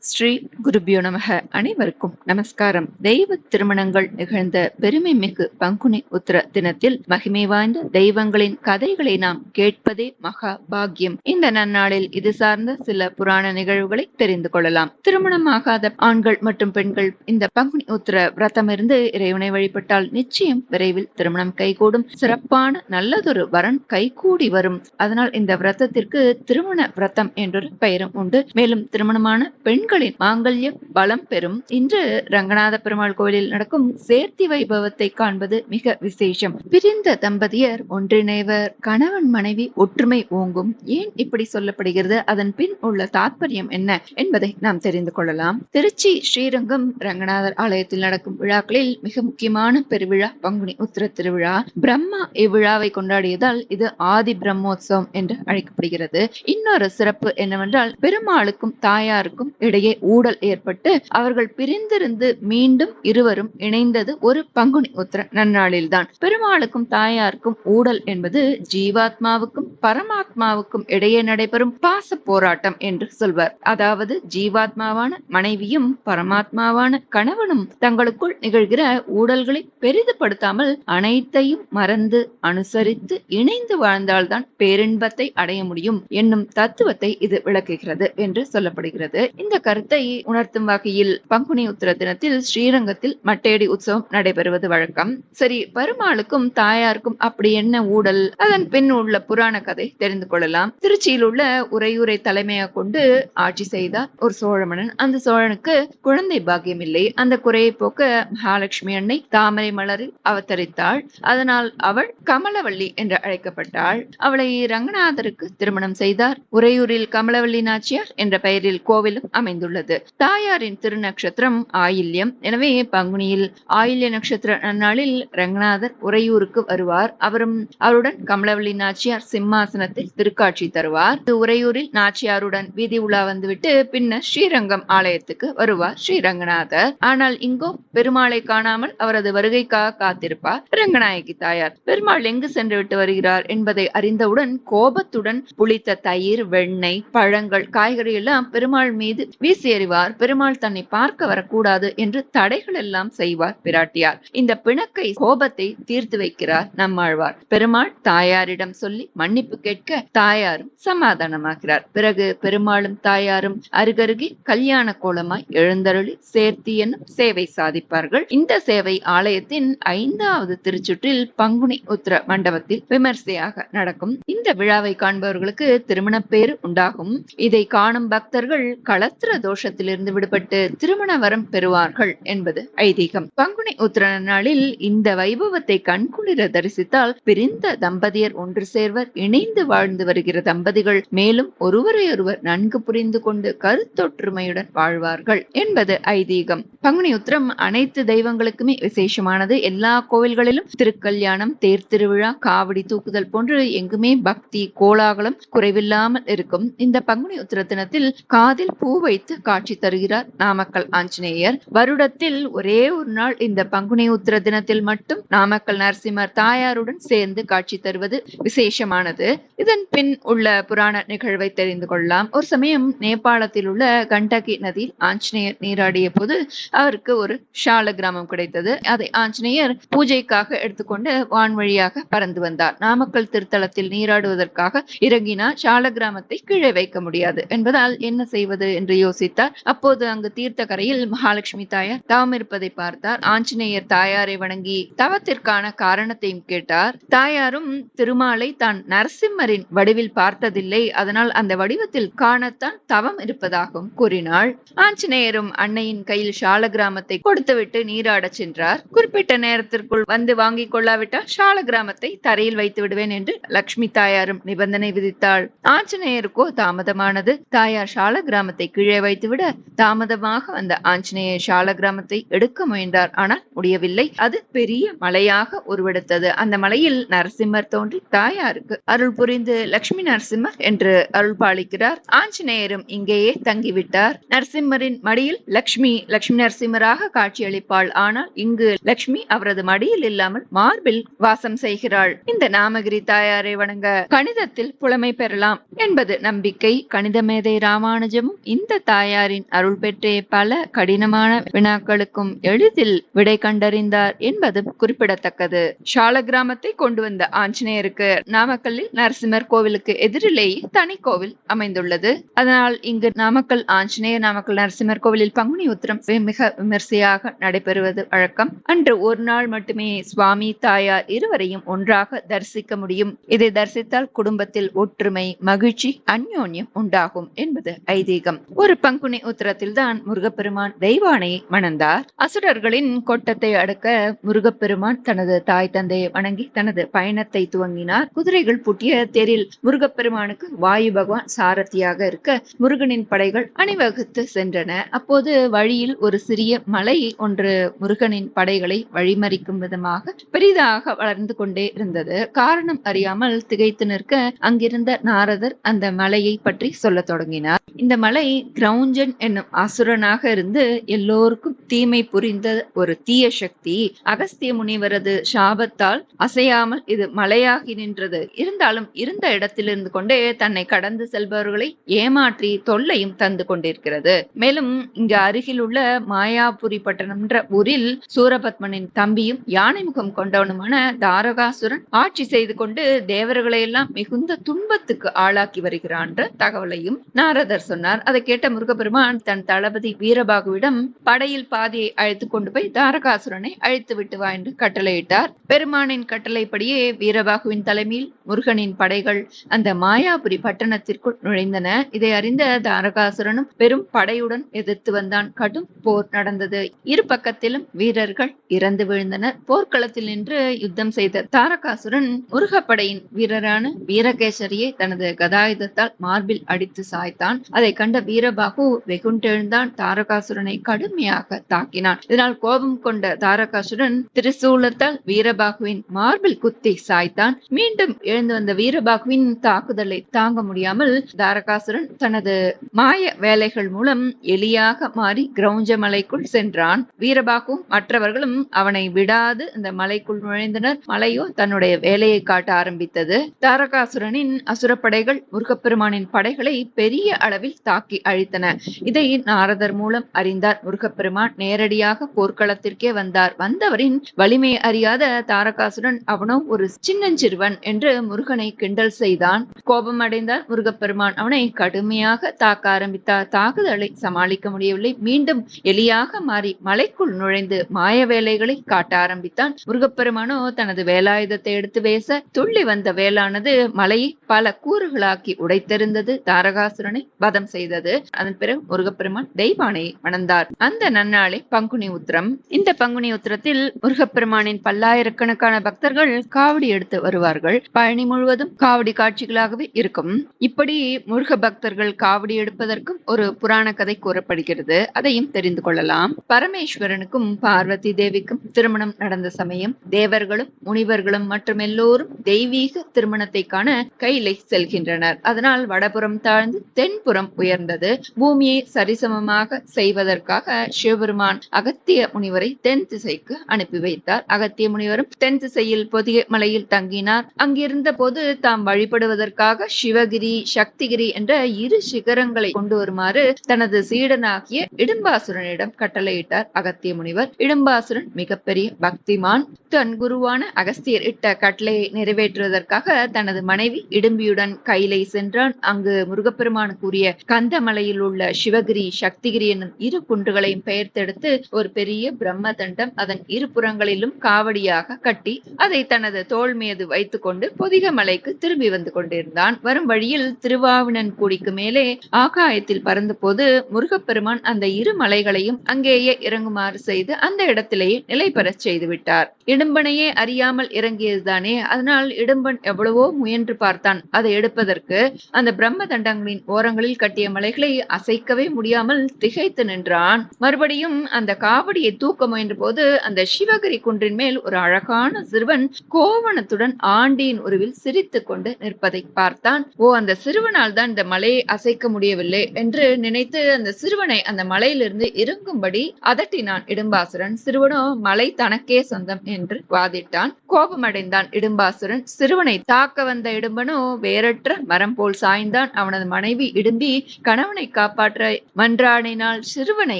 ஸ்ரீ குருபியோ நமக. அனைவருக்கும் நமஸ்காரம். தெய்வ திருமணங்கள் நிகழ்ந்த பெருமை மிகு பங்குனி உத்திர தினத்தில் மகிமை வாய்ந்த தெய்வங்களின் கதைகளை நாம் கேட்பதே மகா பாக்கியம். இந்த நன்னாளில் இது சார்ந்த சில புராண நிகழ்வுகளை தெரிந்து கொள்ளலாம். திருமணமாகாத ஆண்கள் மற்றும் பெண்கள் இந்த பங்குனி உத்திர விரதம் இருந்து இறைவனை வழிபட்டால் நிச்சயம் விரைவில் திருமணம் கைகூடும். சிறப்பான நல்லதொரு வரன் கைகூடி வரும். அதனால் இந்த விரதத்திற்கு திருமண விரதம் என்றொரு பெயரும் உண்டு. மேலும் திருமணமான பெண்களின் மாங்கல்ய பலம் பெறும். இன்று ரங்கநாத பெருமாள் கோவிலில் நடக்கும் சேர்த்தி வைபவத்தை காண்பது மிக விசேஷம். பிரிந்த தம்பதியர் ஒன்றிணைவர், கணவன் மனைவி ஒற்றுமை ஓங்கும். ஏன் இப்படி சொல்லப்படுகிறது, அதன் பின் உள்ள தாற்பயம் என்ன என்பதை நாம் தெரிந்து கொள்ளலாம். திருச்சி ஸ்ரீரங்கம் ரங்கநாதர் ஆலயத்தில் நடக்கும் விழாக்களில் மிக முக்கியமான பெருவிழா பங்குனி உத்திர திருவிழா. பிரம்மா இவ்விழாவை கொண்டாடியதால் இது ஆதி பிரம்மோத்சவம் என்று அழைக்கப்படுகிறது. இன்னொரு சிறப்பு என்னவென்றால், பெருமாளுக்கும் தாயாருக்கும் இடையே ஊடல் ஏற்பட்டு அவர்கள் பிரிந்திருந்து மீண்டும் இருவரும் இணைந்தது ஒரு பங்குனி உத்திர நன்னாளில்தான். பெருமாளுக்கும் தாயாருக்கும் ஊடல் என்பது ஜீவாத்மாவுக்கும் பரமாத்மாவுக்கும் இடையே நடைபெறும் பாச போராட்டம் என்று சொல்வர். அதாவது ஜீவாத்மாவான மனைவியும் பரமாத்மாவான கணவனும் தங்களுக்குள் நிகழ்கிற ஊடல்களை பெரிதுபடுத்தாமல் அனைத்தையும் மறந்து அனுசரித்து இணைந்து வாழ்ந்தால்தான் பேரின்பத்தை அடைய முடியும் என்னும் தத்துவத்தை இது விளக்குகிறது என்று சொல்லப்படுகிறது. இந்த கருத்தை உணர்த்தும் வகையில் பங்குனி உத்திர தினத்தில் ஸ்ரீரங்கத்தில் மட்டையடி உற்சவம் நடைபெறுவது வழக்கம். சரி, பெருமாளுக்கும் தாயாருக்கும் அப்படி என்ன ஊடல்? அதன் பின் உள்ள புராண கதை தெரிந்து கொள்ளலாம். திருச்சியில் உள்ள உறையூரை தலைமையாக கொண்டு ஆட்சி செய்தார் ஒரு சோழ மன்னன். அந்த சோழனுக்கு குழந்தை பாக்கியம் இல்லை. அந்த குறையை போக்க மகாலட்சுமி அன்னை தாமரை மலரில் அவதரித்தாள். அதனால் அவள் கமலவள்ளி என்று அழைக்கப்பட்டாள். அவளை ரங்கநாதருக்கு திருமணம் செய்தார். உறையூரில் கமலவள்ளி நாச்சியார் என்ற பெயரில் கோவிலும் அமைந்துள்ளது. தாயாரின் திருநக்ஷத்திரம் ஆயில்யம். எனவே பங்குனியில் ஆயில்ய நட்சத்திர நன்னாளில் ரங்கநாதர் உறையூருக்கு வருவார். அவருடன் கமலவள்ளி நாச்சியார் சிம்மாசனத்தில் திருக்காட்சி தருவார். உறையூரில் நாச்சியாருடன் வீதி உலா வந்துவிட்டு பின்னர் ஸ்ரீரங்கம் ஆலயத்துக்கு வருவார் ஸ்ரீரங்கநாதர். ஆனால் இங்கோ பெருமாளை காணாமல் அவரது வருகைக்காக காத்திருப்பார் ரங்கநாயகி தாயார். பெருமாள் எங்கு சென்று விட்டு வருகிறார் என்பதை அறிந்தவுடன் கோபத்துடன் புளித்த தயிர், வெண்ணெய், பழங்கள், காய்கறி எல்லாம் பெருமாள் மீது வீசி எறிவார். பெருமாள் தன்னை பார்க்க வரக்கூடாது என்று தடைகள் எல்லாம் செய்வார் பிராட்டியார். இந்த பிணக்கை, கோபத்தை தீர்த்து வைக்கிறார் நம்மாழ்வார். பெருமாள் தாயாரிடம் சொல்லி மன்னிப்பு கேட்க தாயாரும் சமாதானமாகிறார். பிறகு பெருமாளும் தாயாரும் அருகருகே கல்யாண கோலமாய் எழுந்தருளி சேர்த்தி என்னும் சேவை சாதிப்பார்கள். இந்த சேவை ஆலயத்தின் 5வது திருச்சுற்றில் பங்குனி உத்திர மண்டபத்தில் விமர்சையாக நடக்கும். இந்த விழாவை காண்பவர்களுக்கு திருமண பேறு உண்டாகும். இதை காணும் பக்தர்கள் களத்திர தோஷத்திலிருந்து விடுபட்டு திருமண வரம் பெறுவார்கள் என்பது ஐதீகம். பங்குனி உத்திர நாளில் இந்த வைபவத்தை கண்குளிர தரிசித்தால் பிரிந்த தம்பதியர் ஒன்று சேர்வர், இணைந்து வாழ்ந்து வருகிற தம்பதிகள் மேலும் ஒருவரையொருவர் நன்கு புரிந்து கொண்டு கருத்தொற்றுமையுடன் வாழ்வார்கள் என்பது ஐதீகம். பங்குனி உத்திரம் அனைத்து தெய்வங்களுக்குமே விசேஷமானது. எல்லா கோவில்களிலும் திருக்கல்யாணம், தேர் திருவிழா, காவடி தூக்குதல் போன்று எங்குமே பக்தி கோலாகலம் குறைவில்லாமல் இருக்கும். இந்த பங்குனி உத்திர தினத்தில் காதில் பூ வைத்து காட்சி தருகிறார் நாமக்கல் ஆஞ்சநேயர். வருடத்தில் ஒரே ஒரு நாள் இந்த பங்குனி உத்திர தினத்தில் மட்டும் நாமக்கல் நரசிம்மர் தாயாருடன் சேர்ந்து காட்சி தருவது விசேஷமானது. இதன் பின் உள்ள புராண நிகழ்வை தெரிந்து கொள்ளலாம். ஒரு சமயம் நேபாளத்தில் உள்ள கண்டகி நதியில் ஆஞ்சநேயர் நீராடிய போது அவருக்கு ஒரு ஷால கிராமம் கிடைத்தது. அதை ஆஞ்சநேயர் பூஜைக்காக எடுத்துக்கொண்டு வான்வழியாக பறந்து வந்தார். நாமக்கல் திருத்தலத்தில் நீராடுவதற்காக இறங்கினார். ஷால கிராமத்தை கீழே வைக்க முடியாது என்பதால் என்ன செய்வது என்று யோசித்தார். அப்போது அங்கு தீர்த்த கரையில் மகாலட்சுமி தாயார் தவம் இருப்பதை பார்த்தார். ஆஞ்சநேயர் தாயாரை வணங்கி தவத்திற்கான காரணத்தையும் கேட்டார். தாயாரும் திருமாலை தான் நரசிம்மரின் வடிவில் பார்த்ததில்லை, அதனால் அந்த வடிவத்தில் காணத்தான் தவம் இருப்பதாகவும் கூறினாள். ஆஞ்சநேயரும் அன்னையின் கையில் ஷால கிராமத்தை கொடுத்துவிட்டு நீராட சென்றார். குறிப்பிட்ட நேரத்திற்குள் வந்து வாங்கிக் கொள்ளாவிட்டால் ஷால கிராமத்தை தரையில் வைத்து விடுவேன் என்று லட்சுமி தாயாரும் நிபந்தனை விதித்தாள். ஆஞ்சநேயருக்கோ தாமதமானது. தாயார் ஷால கிராமத்தை கீழே வைத்துவிட தாமதமாக வந்த ஆஞ்சநேயர் ஷால கிராமத்தை எடுக்க முயன்றார். ஆனால் முடியவில்லை. அது பெரிய மலையாக உருவெடுத்தது. அந்த மலையில் நரசிம்மர் தோன்றி தாயாருக்கு அருள் புரிந்து லட்சுமி நரசிம்மர் என்று அருள் பாலிக்கிறார். ஆஞ்சநேயரும் இங்கேயே தங்கிவிட்டார். நரசிம்மரின் மடியில் லட்சுமி நரசிம்மராக காட்சியளிப்பாள். ஆனால் இங்கு லட்சுமி அவரது மடியில் இல்லாமல் மார்பில் வாசம் செய்கிறாள். இந்த நாமகிரி தாயாரை வணங்க கணிதத்தில் புலமை பெறலாம் என்பது நம்பிக்கை. கணித மேதை ராமானுஜமும் இந்த தாயாரின் அருள் பெற்றே பல கடினமான வினாக்களுக்கும் எளிதில் விடை கண்டறிந்தார் என்பது குறிப்பிடத்தக்கது. ஷால கிராமத்தை கொண்டு வந்த ஆஞ்சநேயருக்கு நாமக்கல்லில் நரசிம்மர் கோவிலுக்கு எதிரிலேயே தனி கோவில் அமைந்துள்ளது. அதனால் இங்கு நாமக்கல் ஆஞ்சநேயர், நாமக்கல் நரசிம்மர் கோவிலில் பங்குனி உத்திரம் மிக விமர்சையாக நடைபெறுவது வழக்கம். அன்று ஒரு நாள் மட்டுமே சுவாமி தாயார் இருவரையும் ஒன்றாக தரிசிக்க முடியும். இதை தரிசித்தால் குடும்பத்தில் ஒற்றுமை, மகிழ்ச்சி, அந்யோன்யம் உண்டாகும் என்பது ஐதீகம். ஒரு பங்குனி உத்திரத்தில் தான் முருகப்பெருமான் தெய்வானையை மணந்தார். அசுரர்களின் கொட்டத்தை அடக்க முருகப்பெருமான் தனது தாய் தந்தையை வணங்கி தனது பயணத்தை துவங்கினார். குதிரைகள் பூட்டிய தேரில் முருகப்பெருமானுக்கு வாயு பகவான் சாரதியாக இருக்க முருகனின் படைகள் அணிவகுத்து சென்றன. அப்போது வழியில் ஒரு சிறிய மலை ஒன்று முருகனின் படைகளை வழிமறிக்கும் விதமாக பெரிதாக வளர்ந்து கொண்டே இருந்தது. காரணம் அறியாமல் திகைத்து நிற்க அங்கிருந்த நாரதர் அந்த மலையை பற்றி சொல்ல தொடங்கினார். இந்த மலை கிரௌஞ்சன் என்னும் அசுரனாக இருந்து எல்லோருக்கும் தீமை புரிந்த ஒரு தீய சக்தி. அகஸ்திய முனிவரது சாபத்தால் அசையாமல் இது மலையாகி நின்றது. இருந்தாலும் இருந்த இடத்திலிருந்து கொண்டே தன்னை கடந்து செல்பவர்களை ஏமாற்றி தொல்லையும் தந்து கொண்டிருக்கிறது. மேலும் இங்கு அருகில் உள்ள மாயாபுரி பட்டணம் என்ற ஊரில் சூரபத்மனின் தம்பியும் யானை முகம் கொண்டவனுமான தாரகாசுரன் ஆட்சி செய்து கொண்டு தேவர்களை எல்லாம் மிகுந்த துன்பத்துக்கு ஆளாக்கி வருகிறான் என்ற தகவலையும் நாரதர் சொன்னார். அதை கேட்ட முருகப்பெருமான் தன் தளபதி வீரபாகுவிடம் படையில் பாதியை அழைத்து கொண்டு போய் தாரகாசுரனை அழைத்து விட்டு வா என்று கட்டளையிட்டார். பெருமானின் கட்டளைப்படியே வீரபாகுவின் தலைமையில் முருகனின் படைகள் அந்த மாயாபுரி பட்டணத்திற்குள் நுழைந்தன. இதை அறிந்த தாரகாசுரனும் பெரும் படையுடன் எதிர்த்து வந்தான். கடும் போர் நடந்தது. இரு பக்கத்திலும் வீரர்கள் இறந்து விழுந்தனர். போர்க்களத்தில் நின்று யுத்தம் செய்த தாரகாசுரன் முருகப்படையின் வீரரான வீரகேசரியை தனது கதாயுதத்தால் மார்பில் அடித்து சாய்த்தான். அதை கண்ட வீரபாகு வெகுண்டெழுந்தான். தாரகாசுரனை கடுமையாக தாக்கினான். இதனால் கோபம் கொண்ட தாரகாசுரன் திரிசூலத்தால் வீரபாகுவின் மார்பில் குத்தி சாய்த்தான். மீண்டும் எழுந்து வந்த வீரபாகுவின் தாக்குதலை தாங்க முடியாமல் தாரகாசுரன் தனது மாய வேலைகள் மூலம் எலியாக மாறி கிரௌஞ்ச மலைக்குள் சென்றான். வீரபாகுவும் மற்றவர்களும் அவனை விடாது இந்த மலைக்குள் நுழைந்தனர். மலையோ தன்னுடைய வேலையை காட்ட ஆரம்பித்தது. தாரகாசுரனின் அசுரப்படைகள் முருகப்பெருமானின் படைகளை பெரிய அளவில் தாக்கி அழித்தன. இதை நாரதர் மூலம் அறிந்தார் முருகப்பெருமான். நேரடியாக போர்க்களத்திற்கே வந்தார். வந்தவரின் வலிமை அறியாத தாரகாசுரன் அவனோ ஒரு சின்னஞ்சிறுவன் என்று முருகனை கிண்டல் செய்தான். கோபம் அடைந்தார் முருகப்பெருமான். அவனை கடுமையாக தாக்க ஆரம்பித்தார். தாக்குதலை சமாளிக்க முடியவில்லை. மீண்டும் எலியாக மாறி மலைக்குள் நுழைந்து மாய வேலைகளை காட்ட ஆரம்பித்தான். முருகப்பெருமானோ தனது வேலாயுதத்தை எடுத்து வீச துள்ளி வந்த வேலானது மலையை பல கூறுகளாக்கி உடைத்தெறிந்தது. தாரகாசுரனை வதம் செய்தது. அதன் பிறகு முருகப்பெருமான் தெய்வானையை மணந்தார். அந்த நன்னாளே பங்குனி உத்திரம். இந்த பங்குனி உத்திரத்தில் முருகப்பெருமானின் பல்லாயிரக்கணக்கான பக்தர்கள் காவடி எடுத்து வருவார்கள். பழனி முழுவதும் காவடி காட்சிகளாகவே இருக்கும். இப்படி முருக பக்தர்கள் காவடி எடுப்பதற்கும் ஒரு புராண கதை கூறப்படுகிறது. அதையும் தெரிந்து கொள்ளலாம். பரமேஸ்வரனுக்கும் பார்வதி தேவிக்கும் திருமணம் நடந்த சமயம் தேவர்களும் முனிவர்களும் மற்றும் எல்லோரும் தெய்வீக திருமணத்தை காண கைலை செல்கின்றனர். அதனால் வடபுறம் தாழ்ந்து தென்புறம் உயர்ந்தது. பூமியை சரிசமமாக செய்வதற்காக சிவபெருமான் அகத்திய முனிவரை தென் திசைக்கு அனுப்பி வைத்தார். அகத்திய முனிவரும் தென் திசையில் பொதிகை மலையில் தங்கினார். அங்கிருந்த போது தாம் வழிபடுவதற்காக சிவகிரி, சக்திகிரி என்ற இரு சிகரங்களை கொண்டு வருமாறு தனது சீடனாகிய இடும்பாசுரனிடம் கட்டளையிட்டார் அகத்திய முனிவர். இடும்பாசுரன் மிகப்பெரிய பக்திமான். தன் குருவான அகஸ்தியர் இட்ட கட்டளையை நிறைவேற்றுவதற்காக தனது மனைவி இடும்பியுடன் கைலை சென்றான். அங்கு முருகப்பெருமான் கூறிய கந்தமலையில் உள்ள சிவகிரி, சக்திகிரி என்னும் இரு குன்றுகளையும் பெயர்த்தெடுத்து ஒரு பெரிய பிரம்ம தண்டம் அதன் இரு புறங்களிலும் காவடியாக கட்டி அதை தனது தோள் மீது வைத்துக் கொண்டு பொதிக மலைக்கு திரும்பி வந்து கொண்டிருந்தான். வரும் வழியில் திருவாவினன் கூடிக்கு மேலே ஆகாயத்தில் பறந்த போது முருகப்பெருமான் அந்த இரு மலைகளையும் அங்கேயே இறங்குமாறு செய்து அந்த இடத்திலேயே நிலை பெறச் செய்து விட்டார். இடும்பனையே அறியாமல் இறங்கியதுதானே. அதனால் இடும்பன் எவ்வளவோ முயன்று பார்த்தான் அதை எடுப்பதற்கு. அந்த பிரம்ம தண்டங்களின் ஓரங்களில் கட்டிய மலைகளை அசைக்கவே முடியாமல் திகைத்து நின்றான். மறுபடியும் அந்த காவடியை தூக்க முயன்ற போது அந்த சிவகிரி குன்றின் மேல் ஒரு அழகான சிறுவன் கோவணத்துடன் ஆண்டியின் உருவில் சிரித்துக் கொண்டு நிற்பதை பார்த்தான். அந்த சிறுவனால் தான் இந்த மலையை அசைக்க முடியவில்லை என்று நினைத்து அந்த சிறுவனை அந்த மலையிலிருந்து இறங்கும்படி அதட்டினான் இடும்பாசுரன். சிறுவனோ மலை தனக்கே சொந்தம் என்று வாதிட்டான். கோபமடைந்தான் இடும்பாசுரன். சிறுவனை தாக்க வந்த இடும்பனோ வேறற்ற மரம் போல் சாய்ந்தான். அவனது மனைவி இடும்பி கணவனை காப்பாற்ற மன்றாடினால், சிறுவனை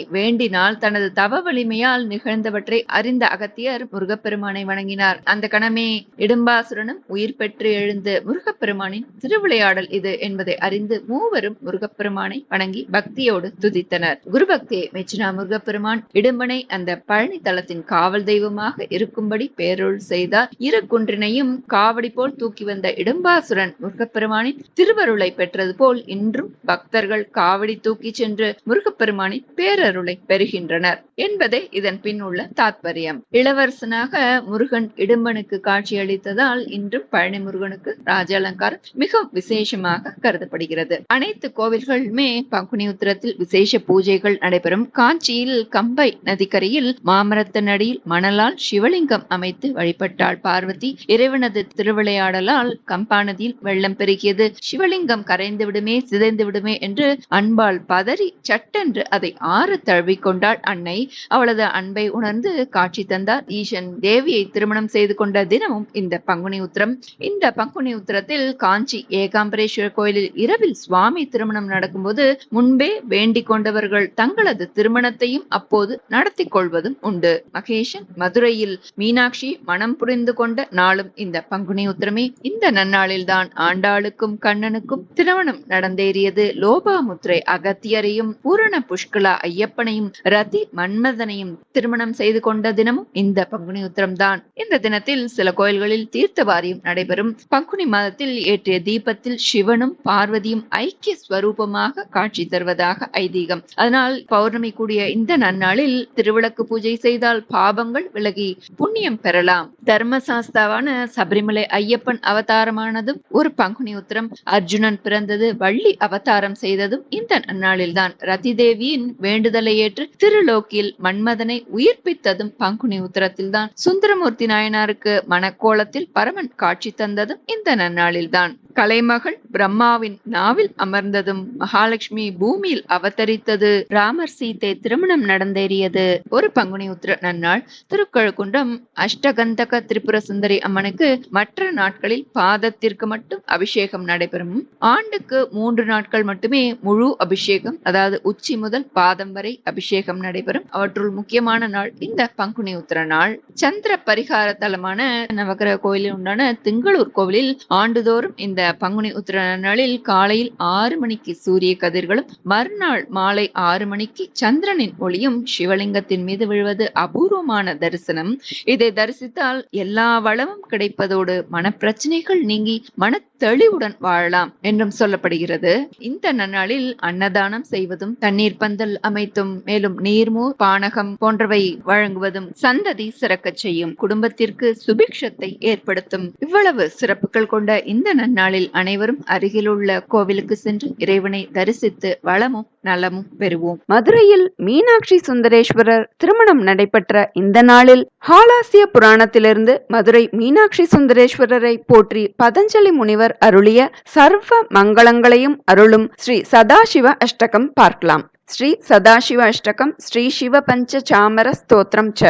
வேண்டினால், தனது தவ வலிமையால் நிகழ்ந்தவற்றை அறிந்த அகத்தியர் முருகப்பெருமானை வணங்கினார். அந்த கணமே இடும்பாசுரனும் உயிர் பெற்று எழுந்து முருகப்பெருமானின் திருவிளையாடல் இது என்பதை அறிந்து மூவரும் முருகப்பெருமானை வணங்கி பக்தியோடு துதித்தனர். குருபக்தியை மெச்சினா முருகப்பெருமான் இடும்பனை அந்த பழனி தலத்தின் காவல் தெய்வமாக இருக்கும்படி பேரருள் செய்தார். இரு குன்றினையும் காவடி போல் தூக்கி வந்த இடும்பாசுரன் முருகப்பெருமானின் திருவருளை பெற்றது போல் இன்றும் பக்தர்கள் காவடி தூக்கி சென்று முருகப்பெருமானின் பேரருளை பெறுகின்றனர் என்பதே இதன் பின் உள்ள தாத்பரியம். இளவரசனாக முருகன் இடும்பனுக்கு காட்சியளித்ததால் இன்றும் பழனி முருகனுக்கு ராஜ அலங்காரம் மிக விசேஷமாக கருதப்படுகிறது. அனைத்து கோவில்களுமே பங்குனி உத்திரத்தில் விசேஷ பூஜைகள் நடைபெறும். காஞ்சியில் கம்பை நதிக்கரையில் மாமரத்தனடியில் மணலால் சிவலிங்கம் அமைத்து வழிபட்டாள் பார்வதி. இறைவனது திருவிளையாடலால் கம்பா நதியில் வெள்ளம் பெருகியது. சிவலிங்கம் கரைந்து விடுமே, சிதைந்து விடுமே என்று அன்பால் பதறி சட்டென்று அதை ஆறு தழுவிக்கொண்டாள் அன்னை. அவளது அன்பை உணர்ந்து காட்சி தந்தார் ஈசன். தேவியை திருமணம் செய்து கொண்ட தினமும் இந்த பங்குனி உத்திரம். இந்த பங்குனி உத்திரத்தில் காஞ்சி ஏகாம்பரேஸ்வரர் கோயிலில் இரவில் சுவாமி திருமணம் நடக்கும்போது முன்பே வேண்டிக் கொண்டவர்கள் தங்களது திருமணத்தையும் அப்போது நடத்தி கொள்வதும் உண்டு. மகேஷன் மதுரையில் மீனாட்சி மனம் புரிந்து கொண்ட நாளும் இந்த பங்குனி உத்திரமே. இந்த நன்னாளில்தான் ஆண்டாளுக்கும் கண்ணனுக்கும் திருமணம் நடந்தேறியது. லோபாமுத்திரை அகத்தியரையும் பூரண புஷ்கலா ஐயப்பனையும் ரதி மன்மதனையும் திருமணம் செய்து கொண்ட தினமும் இந்த பங்குனி உத்திரம்தான். இந்த தினத்தில் சில கோயில்களில் தீர்த்தவாரியும் நடைபெறும். பங்குனி மாதத்தில் ஏற்றிய தீபத்தில் சிவனும் பார்வதியும் ஐக்கிய ஸ்வரூபமாக காட்சி தருவதாக ஐதீகம். அதனால் பௌர்ணமி கூடிய இந்த நன்னாளில் திருவிளக்கு பூஜை செய்தால் பாபங்கள் விலகி புண்ணியம் பெறலாம். தர்மசாஸ்தாவான சபரிமலை ஐயப்பன் அவதாரமானதும் ஒரு பங்குனி உத்திரம். அர்ஜுனன் பிறந்தது, வள்ளி அவதாரம் செய்ததும் இந்த நன்னாளில்தான். ரதி தேவியின் வேண்டுதலை ஏற்று திருலோக்கில் மன்மதனை உயிர்ப்பித்ததும் பங்குனி உத்திரத்தில்தான். சுந்தரமூர்த்தி நாயனாருக்கு மணக்கோலத்தில் பரமன் காட்சி தந்ததும் இந்த நன்னாளில்தான். கலைமகள் பிரம்மாவின் நாவில் அமர்ந்ததும் மகாலட்சுமி பூமியில் அவதரித்தது. ராமர் சீதை திருமணம் நடந்தேறியது ஒரு பங்குனி உத்திர நன்னாள். திருக்கழுக்குன்றம் அஷ்டகந்தக திரிபுர சுந்தரி அம்மனுக்கு மற்ற நாட்களில் பாதத்திற்கு மட்டும் அபிஷேகம் நடைபெறும். ஆண்டுக்கு 3 நாட்கள் மட்டுமே முழு அபிஷேகம், அதாவது உச்சி முதல் பாதம் வரை அபிஷேகம் நடைபெறும். அவற்றுள் முக்கியமான நாள் இந்த பங்குனி உத்திர நாள். சந்திர பரிகார தலமான நவகிரக கோயிலில் உண்டான திங்களூர் கோவிலில் ஆண்டுதோறும் இந்த பங்குனி உத்திர நாளில் காலையில் 6 மணிக்கு சூரிய கதிர்களும் மறுநாள் மாலை 6 மணிக்கு சந்திரனின் ஒளியும் சிவலிங்கத்தின் மீது விழுவது அபூர்வமான தரிசனம். இதை தரிசித்தால் எல்லா வளமும் கிடைப்பதோடு மனப்பிரச்சனைகள் நீங்கி மன தெளிவுடன் வாழலாம் என்றும் சொல்லப்படுகிறது. இந்த நன்னாளில் அன்னதானம் செய்வதும், தண்ணீர் பந்தல் அமைத்தும், மேலும் நீர்மோர் பானகம் போன்றவை வழங்குவதும் சந்ததி சிறக்க செய்யும், குடும்பத்திற்கு சுபிக்ஷத்தை ஏற்படுத்தும். இவ்வளவு சிறப்புகள் கொண்ட இந்த நன்னாளில் அனைவரும் அருகிலுள்ள கோவிலுக்கு சென்று இறைவனை தரிசித்து வளமும் நலமும் பெறுவோம். மதுரையில் மீனாட்சி சுந்தரேஸ்வரர் திருமணம் நடைபெற்ற இந்த நாளில் ஹாலாசிய புராணத்திலிருந்து மதுரை மீனாட்சி சுந்தரேஸ்வரரை போற்றி பதஞ்சலி முனிவர் அருளிய சர்வ மங்களங்களையும் அருளும் ஸ்ரீ சதாசிவ அஷ்டகம் பார்க்கலாம். ஸ்ரீ சதாசிவ அஷ்டகம் ஸ்ரீ சிவ பஞ்ச சாமர ஸ்தோத்திரம் ச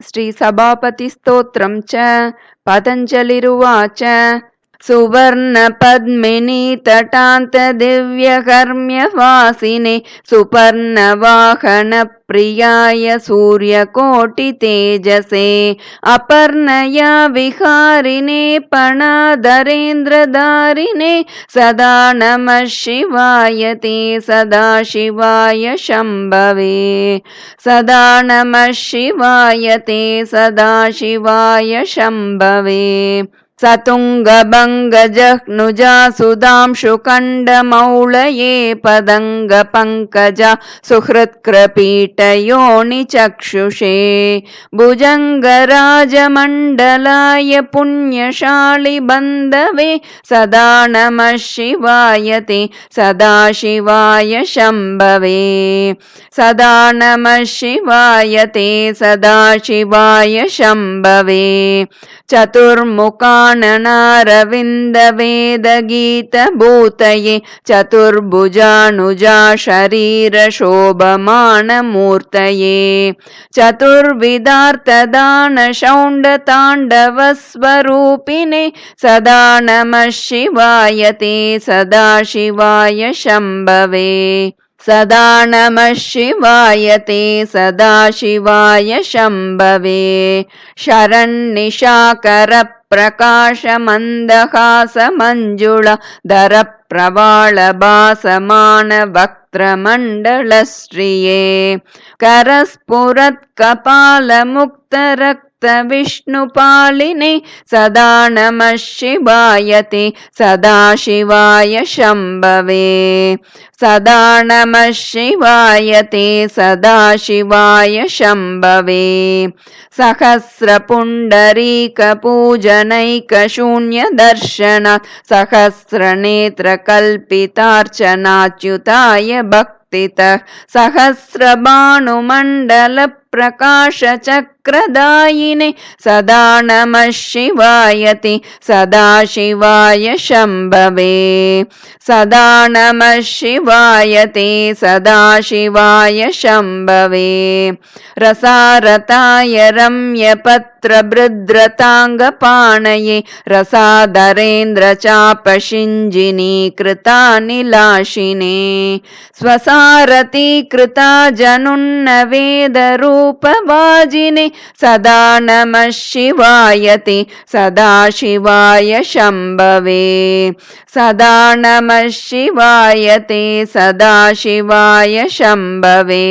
ஸ்ரீ சபாபதி ஸ்தோத்திரம் ச பதஞ்சலிருவாச்ச सुवर्ण पद्मिनी तटान्त दिव्य कर्म्य वासिने सुपर्ण वाहन प्रियाय सूर्यकोटि तेजसे अपर्णया विहारिणे पणाधरेन्द्रधारिणे सदा नमः शिवाय ते सदाशिवाय शम्भवे सदा नमः शिवाय ते सदाशिवाय शम्भवे सतुङ्गभङ्गजह्नुजा सुधांशुकण्डमौळये पदङ्गपङ्कजा सुहृत्कृपीठयोनिचक्षुषे भुजङ्गराजमण्डलाय पुण्यशालि बन्धवे सदा नमः शिवाय ते सदाशिवाय शम्भवे सदा नमः शिवाय ते सदाशिवाय शम्भवे चतुर्मुखाननारविन्दवेदगीतभूतये चतुर्भुजानुजा शरीरशोभमानमूर्तये चतुर्विधार्थदानशौण्डताण्डवस्वरूपिणे सदा नमः शिवाय ते सदाशिवाय शम्भवे सदा नमः शिवाय ते सदाशिवाय शम्भवे शरन्निशाकर प्रकाश मन्दहास मञ्जुळधर प्रवालभासमान वक्त्रमण्डलश्रिये करस्फुरत्कपालमुक्तरक्तविष्णुपालिने सदा नमः शिवाय ते सदाशिवाय शम्भवे सदा नमः शिवाय ते सदाशिवाय शम्भवे सहस्रपुण्डरीकपूजनैकशून्यदर्शनात् सहस्रनेत्रकल्पितार्चनाच्युताय भक्तितः सहस्रभानुमण्डलप्रकाशचक्रदायिने सदा नमः शिवाय ते सदाशिवाय शम्भवे सदा नमः शिवाय ते सदाशिवाय शम्भवे रसारताय रम्यपत्रभृद्रताङ्गपाणये रसाधरेन्द्रचापशिञ्जिनीकृतानिलाशिने स्वसारथीकृता जनुन्नवेदरूपवाजिने सदा नमः शिवाय ते सदाशिवाय शम्भवे सदा नमः शिवाय ते सदाशिवाय शम्भवे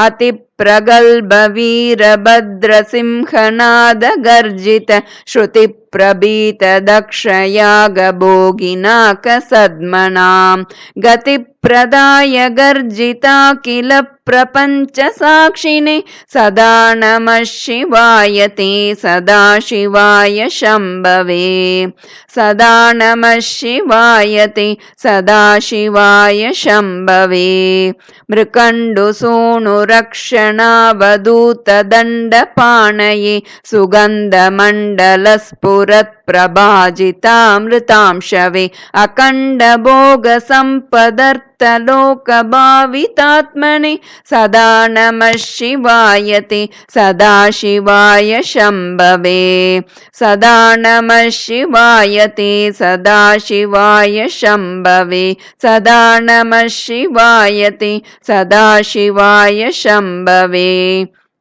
अतिप्रगल्भवीरभद्रसिंहनाद गर्जित श्रुतिप्रभीत दक्षयागभोगिनाकसद्मनां गतिप्रदाय गर्जिता किल प्रपञ्च साक्षिणे सदा नमः शिवाय ते सदाशिवाय शम्भवे सदा नमः शिवाय ते सदाशिवाय शम्भवे मृकण्डुसूनुरक्षणावधूतदण्डपाणये सुगन्धमण्डलस्फुरत्प्रभाजितामृतांशवे अखण्डभोगसम्पदर्थलोकभावितात्मने सदा नमः शिवाय ते सदाशिवाय शम्भवे सदा नमः शिवाय ते सदाशिवाय शम्भवे सदा नमः शिवाय ते सदाशिवाय शम्भवे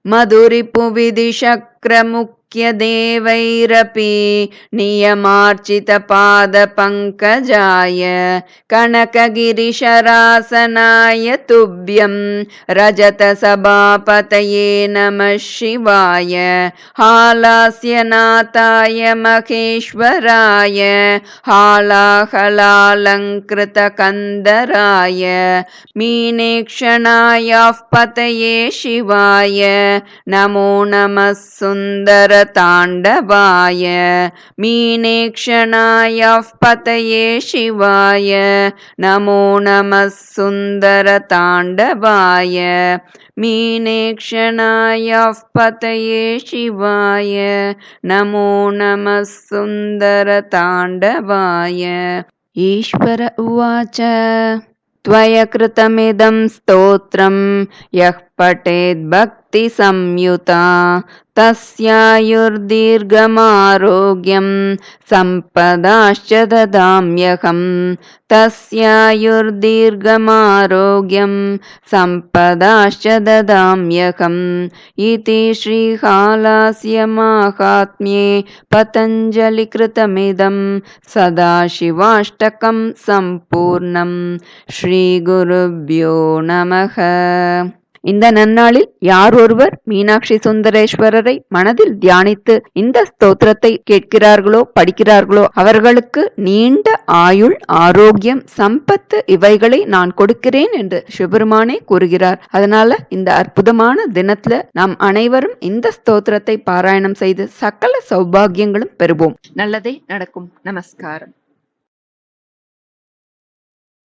मधुरिपुविधिशक्रमुख्यदेवैरपि नियमार्चितपादपङ्कजाय कनकगिरिशरासनाय तुभ्यं रजतसभापतये नमः शिवाय हालास्यनाथाय महेश्वराय हालाहलालङ्कृतकन्दराय मीनेक्षणाय पतये शिवाय नमो नमः सुन्दरताण्डवाय मीनेक्षणाय पतये शिवाय नमो नमः सुन्दरताण्डवाय मीनेक्षणाय पतये शिवाय नमो नमः सुन्दरताण्डवाय ईश्वर उवाच त्वया कृतमिदं स्तोत्रं यः पठेद्भक्तिसंयुता तस्यायुर्दीर्घमारोग्यं सम्पदाश्च ददाम्यहं तस्यायुर्दीर्घमारोग्यं सम्पदाश्च ददाम्यहम् इति श्रीहालास्यमाहात्म्ये पतञ्जलिकृतमिदं सदाशिवाष्टकं सम्पूर्णं श्रीगुरुभ्यो நமக. இந்த நன்னாளில் யார் ஒருவர் மீனாட்சி சுந்தரேஸ்வரரை மனதில் தியானித்து இந்த ஸ்தோத்திரத்தை கேட்கிறார்களோ படிக்கிறார்களோ அவர்களுக்கு நீண்ட ஆயுள், ஆரோக்கியம், சம்பத்து இவைகளை நான் கொடுக்கிறேன் என்று சிவபெருமானே கூறுகிறார். அதனால இந்த அற்புதமான தினத்துல நாம் அனைவரும் இந்த ஸ்தோத்திரத்தை பாராயணம் செய்து சகல சௌபாகியங்களும் பெறுவோம். நல்லதே நடக்கும். நமஸ்காரம்.